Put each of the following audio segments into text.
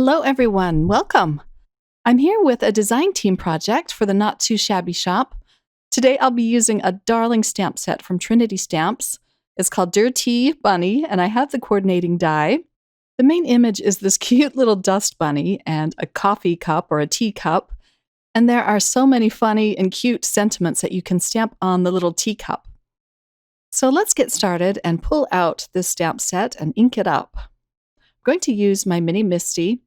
Hello everyone, welcome! I'm here with a design team project for the Not Too Shabby shop. Today I'll be using a darling stamp set from Trinity Stamps. It's called Dir-Tea Bunny, and I have the coordinating die. The main image is this cute little dust bunny and a coffee cup or a tea cup, and there are so many funny and cute sentiments that you can stamp on the little teacup. So let's get started and pull out this stamp set and ink it up. I'm going to use my Mini Misty,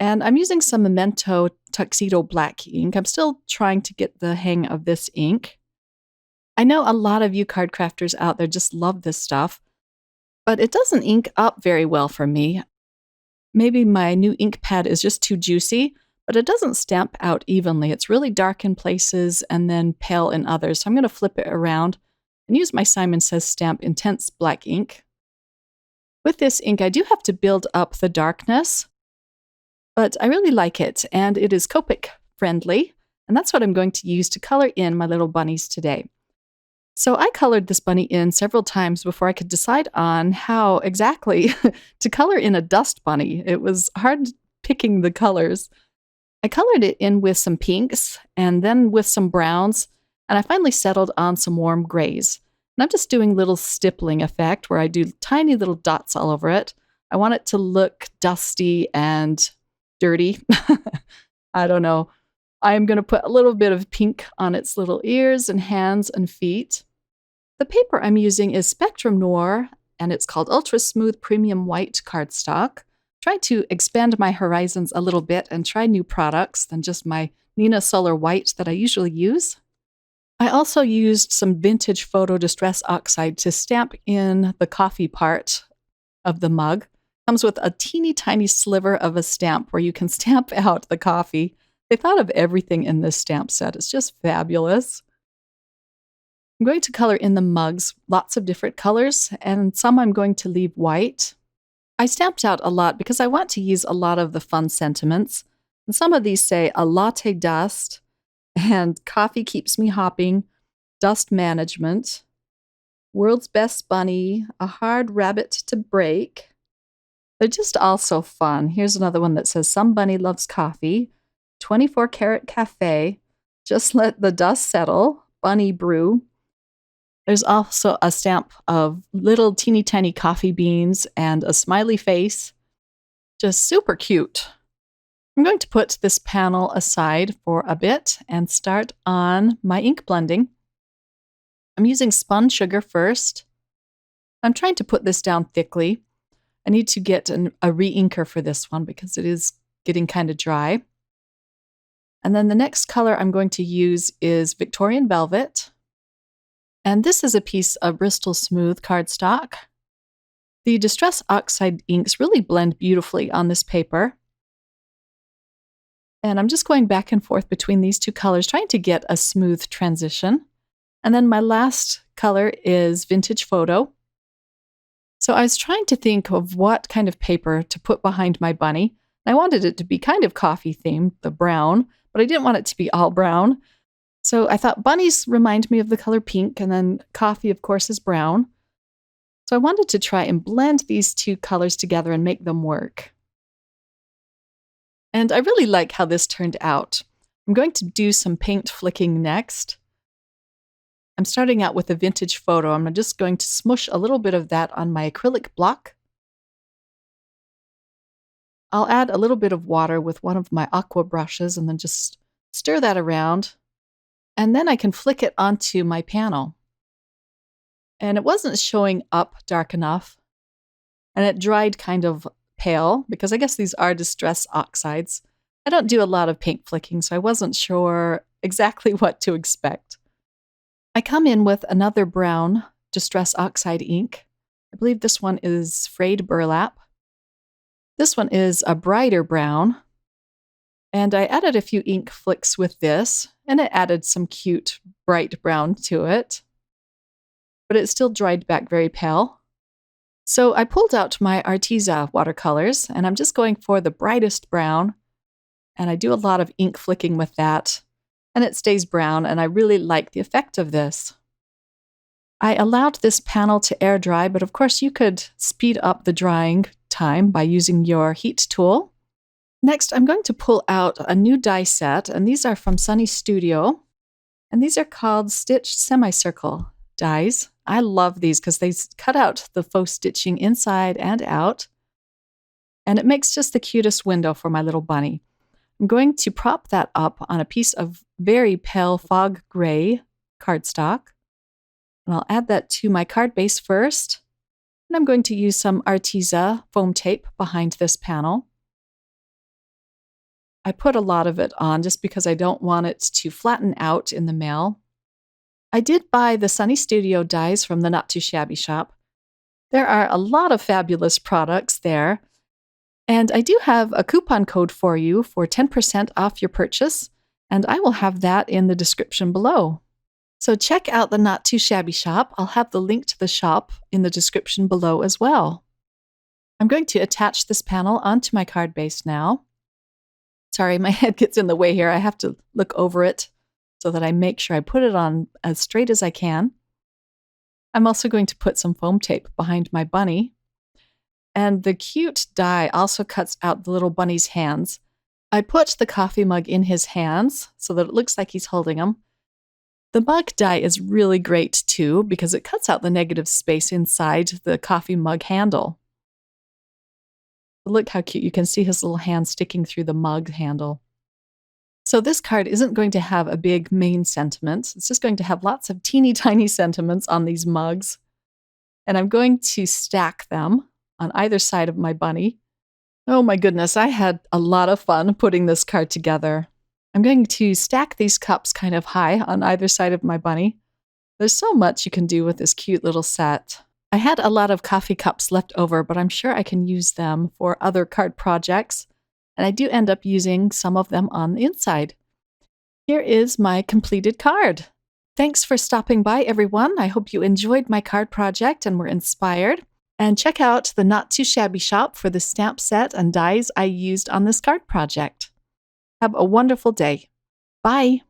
and I'm using some Memento Tuxedo Black ink. I'm still trying to get the hang of this ink. I know a lot of you card crafters out there just love this stuff, but it doesn't ink up very well for me. Maybe my new ink pad is just too juicy, but it doesn't stamp out evenly. It's really dark in places and then pale in others. So I'm going to flip it around and use my Simon Says Stamp Intense Black ink. With this ink, I do have to build up the darkness, but I really like it, and it is Copic friendly, and that's what I'm going to use to color in my little bunnies today. So I colored this bunny in several times before I could decide on how exactly to color in a dust bunny. It was hard picking the colors. I colored it in with some pinks and then with some browns, and I finally settled on some warm grays. And I'm just doing a little stippling effect where I do tiny little dots all over it. I want it to look dusty and dirty. I don't know. I'm going to put a little bit of pink on its little ears and hands and feet. The paper I'm using is Spectrum Noir, and it's called Ultra Smooth Premium White cardstock. Trying to expand my horizons a little bit and try new products than just my Nina Solar White that I usually use. I also used some vintage photo Distress Oxide to stamp in the coffee part of the mug. Comes with a teeny tiny sliver of a stamp where you can stamp out the coffee. They thought of everything in this stamp set. It's just fabulous. I'm going to color in the mugs, lots of different colors, and some I'm going to leave white. I stamped out a lot because I want to use a lot of the fun sentiments. And some of these say a latte dust, and coffee keeps me hopping, dust management, world's best bunny, a hard rabbit to break. They're just all so fun. Here's another one that says some bunny loves coffee, 24 karat cafe, just let the dust settle, bunny brew. There's also a stamp of little teeny tiny coffee beans and a smiley face. Just super cute. I'm going to put this panel aside for a bit and start on my ink blending. I'm using spun sugar first. I'm trying to put this down thickly. I need to get a re-inker for this one because it is getting kind of dry. And then the next color I'm going to use is Victorian Velvet. And this is a piece of Bristol Smooth cardstock. The Distress Oxide inks really blend beautifully on this paper. And I'm just going back and forth between these two colors, trying to get a smooth transition. And then my last color is Vintage Photo. So I was trying to think of what kind of paper to put behind my bunny. I wanted it to be kind of coffee themed, the brown, but I didn't want it to be all brown. So I thought bunnies remind me of the color pink, and then coffee, of course, is brown. So I wanted to try and blend these two colors together and make them work. And I really like how this turned out. I'm going to do some paint flicking next. I'm starting out with a Vintage Photo. I'm just going to smush a little bit of that on my acrylic block. I'll add a little bit of water with one of my aqua brushes and then just stir that around. And then I can flick it onto my panel. And it wasn't showing up dark enough. And it dried kind of pale because I guess these are Distress Oxides. I don't do a lot of paint flicking, so I wasn't sure exactly what to expect. I come in with another brown Distress Oxide ink. I believe this one is Frayed Burlap. This one is a brighter brown. And I added a few ink flicks with this, and it added some cute bright brown to it. But it still dried back very pale. So I pulled out my Arteza watercolors, and I'm just going for the brightest brown. And I do a lot of ink flicking with that. And it stays brown, and I really like the effect of this. I allowed this panel to air dry, but of course you could speed up the drying time by using your heat tool. Next, I'm going to pull out a new die set, and these are from Sunny Studio. And these are called Stitched Semicircle dies. I love these because they cut out the faux stitching inside and out. And it makes just the cutest window for my little bunny. I'm going to prop that up on a piece of very pale fog gray cardstock. And I'll add that to my card base first. And I'm going to use some Arteza foam tape behind this panel. I put a lot of it on just because I don't want it to flatten out in the mail. I did buy the Sunny Studio dies from the Not Too Shabby shop. There are a lot of fabulous products there. And I do have a coupon code for you for 10% off your purchase, and I will have that in the description below. So check out the Not Too Shabby shop. I'll have the link to the shop in the description below as well. I'm going to attach this panel onto my card base now. Sorry, my head gets in the way here. I have to look over it so that I make sure I put it on as straight as I can. I'm also going to put some foam tape behind my bunny. And the cute die also cuts out the little bunny's hands. I put the coffee mug in his hands so that it looks like he's holding them. The mug die is really great too because it cuts out the negative space inside the coffee mug handle. Look how cute. You can see his little hand sticking through the mug handle. So this card isn't going to have a big main sentiment. It's just going to have lots of teeny tiny sentiments on these mugs. And I'm going to stack them on either side of my bunny. Oh my goodness, I had a lot of fun putting this card together. I'm going to stack these cups kind of high on either side of my bunny. There's so much you can do with this cute little set. I had a lot of coffee cups left over, but I'm sure I can use them for other card projects, and I do end up using some of them on the inside. Here is my completed card. Thanks for stopping by, everyone. I hope you enjoyed my card project and were inspired. And check out the Not Too Shabby shop for the stamp set and dies I used on this card project. Have a wonderful day. Bye.